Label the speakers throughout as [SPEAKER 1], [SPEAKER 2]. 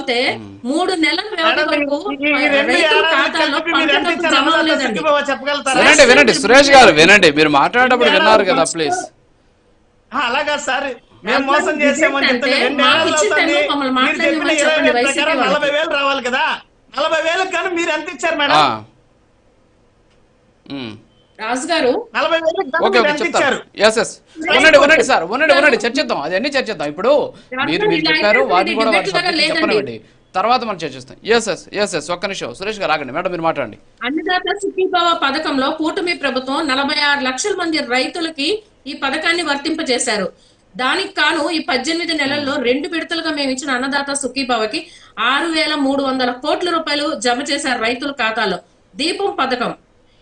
[SPEAKER 1] పోతే 3 నెలల వ్యవధి వరకు
[SPEAKER 2] ఈ రెండు
[SPEAKER 1] రైతుల
[SPEAKER 2] ఏడాది
[SPEAKER 1] ఖాతాలో
[SPEAKER 2] కలిపి
[SPEAKER 1] పంట
[SPEAKER 2] మీరు ఎంత
[SPEAKER 1] డబ్బు
[SPEAKER 2] ఇచ్చారు
[SPEAKER 1] జమ
[SPEAKER 2] అన్నదాత
[SPEAKER 1] అవ్వలేదండి.
[SPEAKER 2] సుఖీభవ చెప్పగలుగుతారా?
[SPEAKER 3] వినండి సురేష్ గారు, వినండి. మీరు మాట్లాడేటప్పుడు విన్నారు కదా, ప్లీజ్.
[SPEAKER 2] అలాగా సార్, మేము మోసం చేసామని చెప్తాను. 2
[SPEAKER 1] మాకు
[SPEAKER 2] ఏళ్ళలో
[SPEAKER 1] ఇచ్చిన
[SPEAKER 2] అవుతుంది.
[SPEAKER 1] టైంలో మమ్మల్ని
[SPEAKER 2] మీరు చెప్పిన
[SPEAKER 1] మాట్లాడమని
[SPEAKER 2] 20,000
[SPEAKER 1] చెప్పండి వైసీపీ
[SPEAKER 2] ప్రకారం
[SPEAKER 1] వాళ్ళకి.
[SPEAKER 2] 40,000 రావాలి కదా. 40,000 కానీ మీరు ఎంత ఇచ్చారు మేడం?
[SPEAKER 1] రాజు గారు
[SPEAKER 2] 40,000
[SPEAKER 3] ఓకే,
[SPEAKER 2] మీరు ఎంత
[SPEAKER 3] చెప్తారు.
[SPEAKER 2] ఇచ్చారు?
[SPEAKER 3] ఉండండి సార్, ఉండండి చర్చిద్దాం, అది అన్ని చర్చిద్దాం. ఇప్పుడు మీరు చెప్పారు, వాటిని కూడా చెప్పనివ్వండి, తర్వాత మనం చర్చిస్తాం. ఎస్ ఒక్క నిమిషం సురేష్ గారు ఆగండి. మేడం మీరు మాట్లాడండి.
[SPEAKER 1] అన్నదాత సుఖీభవ పథకంలో కూటమి ప్రభుత్వం 46 లక్షల మంది రైతులకి ఈ పథకాన్ని వర్తింపజేశారు. దానికి కాను ఈ 18 నెలల్లో 2 విడతలుగా మేము ఇచ్చిన అన్నదాత సుఖీభవకి 6,300 కోట్ల రూపాయలు జమ చేశారు రైతుల ఖాతాలో. దీపం పథకం,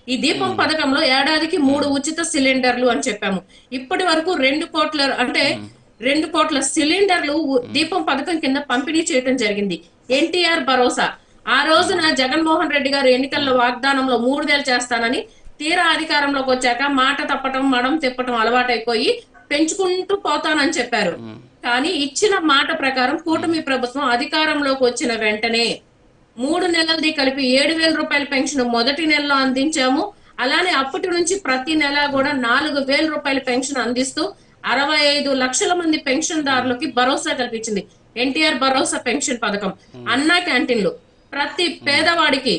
[SPEAKER 1] ఈ దీపం పథకంలో ఏడాదికి 3 ఉచిత సిలిండర్లు అని చెప్పాము. ఇప్పటి వరకు 2 కోట్ల అంటే 2 కోట్ల సిలిండర్లు దీపం పథకం కింద పంపిణీ చేయడం జరిగింది. ఎన్టీఆర్ భరోసా, ఆ రోజున జగన్మోహన్ రెడ్డి గారు ఎన్నికల్లో వాగ్దానంలో 3,000 చేస్తానని తీరా అధికారంలోకి వచ్చాక మాట తప్పటం మడం తిప్పటం అలవాటైపోయి పెంచుకుంటూ పోతానని చెప్పారు. కానీ ఇచ్చిన మాట ప్రకారం కూటమి ప్రభుత్వం అధికారంలోకి వచ్చిన వెంటనే 3 నెలలది కలిపి 7,000 రూపాయల పెన్షన్ మొదటి నెలలో అందించాము. అలానే అప్పటి నుంచి ప్రతి నెల కూడా 4,000 రూపాయల పెన్షన్ అందిస్తూ 65 లక్షల మంది పెన్షన్ దారులకి భరోసా కల్పించింది. ఎన్టీఆర్ భరోసా పెన్షన్ పథకం, అన్నా క్యాంటీన్లు, ప్రతి పేదవాడికి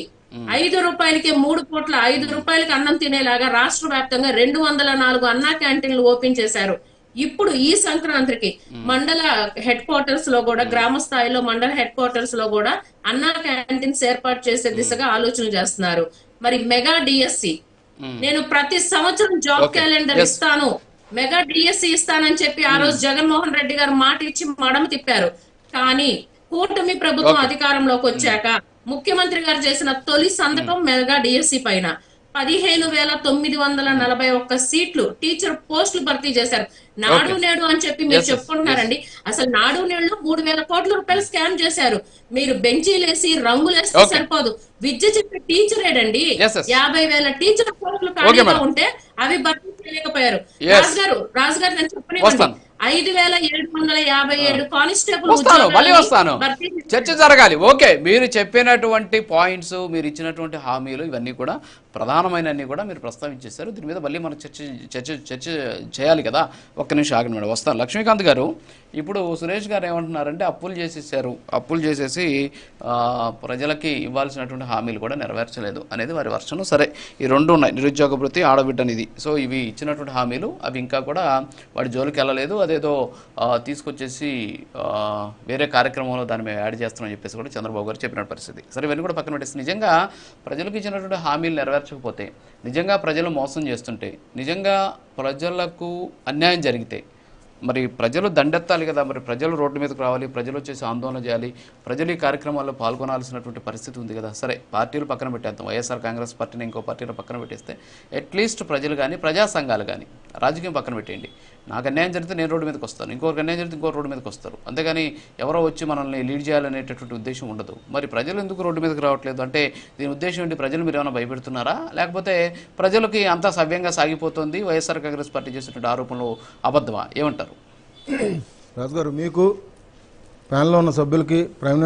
[SPEAKER 1] 5 రూపాయలకి 3 పూట్ల 5 రూపాయలకి అన్నం తినేలాగా రాష్ట్ర వ్యాప్తంగా 204 అన్నా క్యాంటీన్లు ఓపెన్ చేశారు. ఇప్పుడు ఈ సంక్రాంతికి మండల హెడ్ క్వార్టర్స్ లో కూడా, గ్రామ స్థాయిలో మండల హెడ్ క్వార్టర్స్ లో కూడా అన్నా క్యాంటీన్స్ ఏర్పాటు చేసే దిశగా ఆలోచనలు చేస్తున్నారు. మరి మెగా డిఎస్సి, నేను ప్రతి సంవత్సరం జాబ్ క్యాలెండర్ ఇస్తాను, మెగా డిఎస్సి ఇస్తానని చెప్పి ఆ రోజు జగన్మోహన్ రెడ్డి గారు మాట ఇచ్చి మడమ తిప్పారు. కానీ కూటమి ప్రభుత్వం అధికారంలోకి వచ్చాక ముఖ్యమంత్రి గారు చేసిన తొలి సంతకం మెగా డిఎస్సి పైన 15,941 సీట్లు టీచర్ పోస్టులు భర్తీ చేశారు. నాడు నేడు అని చెప్పి మీరు చెప్పుకుంటున్నారండి. అసలు నాడు నేడు 3,000 కోట్ల రూపాయలు స్కామ్ చేశారు. మీరు బెంచీలేసి రంగులేస్తే సరిపోదు, విద్య చెప్పే టీచర్ ఏడండి. 50,000 టీచర్ పోస్టులు ఖాళీగా ఉంటే అవి భర్తీ చేయలేకపోయారు. రాజుగారు నేను చెప్పని 5,757 కానిస్టేబుల్
[SPEAKER 3] వస్తాను, చర్చ జరగాలి. ఓకే, మీరు చెప్పినటువంటి పాయింట్స్, మీరు ఇచ్చినటువంటి హామీలు ఇవన్నీ కూడా ప్రధానమైనవన్నీ కూడా మీరు ప్రస్తావించేశారు. దీని మీద మళ్ళీ మనం చర్చ చేయాలి కదా. ఒక్క నిమిషం ఆగండి మేడం, వస్తాను. లక్ష్మీకాంత్ గారు, ఇప్పుడు సురేష్ గారు ఏమంటున్నారంటే అప్పులు చేసేసి ప్రజలకి ఇవ్వాల్సినటువంటి హామీలు కూడా నెరవేర్చలేదు అనేది వారి వర్షం. సరే, ఈ రెండు ఉన్నాయి, నిరుద్యోగ భృతి, ఆడబిడ్డ నిధి. సో ఇవి ఇచ్చినటువంటి హామీలు, అవి ఇంకా కూడా వాడి జోలికి వెళ్ళలేదు. అదేదో తీసుకొచ్చేసి వేరే కార్యక్రమంలో దాన్ని మేము యాడ్ చేస్తామని చెప్పేసి కూడా చంద్రబాబు గారు చెప్పిన పరిస్థితి. సరే, ఇవన్నీ కూడా పక్కన పెట్టేసి నిజంగా ప్రజలకు ఇచ్చినటువంటి హామీలు నెరవేర్చకపోతే, నిజంగా ప్రజలు మోసం చేస్తుంటే, నిజంగా ప్రజలకు అన్యాయం జరిగితే మరి ప్రజలు దండెత్తాలి కదా. మరి ప్రజలు రోడ్డు మీదకు రావాలి, ప్రజలు వచ్చేసి ఆందోళన చేయాలి, ప్రజలు ఈ కార్యక్రమాల్లో పాల్గొనాల్సినటువంటి పరిస్థితి ఉంది కదా. సరే, పార్టీలు పక్కన పెట్టేద్దాం, వైఎస్ఆర్ కాంగ్రెస్ పార్టీని ఇంకో పార్టీలో పక్కన పెట్టేస్తే అట్లీస్ట్ ప్రజలు కానీ, ప్రజా సంఘాలు కానీ, రాజకీయం పక్కన పెట్టేయండి. నాకు అన్యాయం జరిగితే నేను రోడ్డు మీదకి వస్తాను, ఇంకొకరికి అన్యాయం జరిగితే ఇంకో రోడ్డు మీదకి వస్తారు. అంతేగాని ఎవరో వచ్చి మనల్ని లీడ్ చేయాలనేటటువంటి ఉద్దేశం ఉండదు. మరి ప్రజలు ఎందుకు రోడ్డు మీదకి రావట్లేదు అంటే దీని ఉద్దేశం ఏంటి? ప్రజలు మీరు ఏమైనా భయపెడుతున్నారా, లేకపోతే ప్రజలకి అంతా సవ్యంగా సాగిపోతుంది, వైఎస్ఆర్ కాంగ్రెస్ పార్టీ చేసినటువంటి ఆరోపణలు అబద్ధమా? ఏమంటారు?
[SPEAKER 4] రాజుగారు, మీకు ప్యానెల్లో ఉన్న సభ్యులకి, ప్రైమ్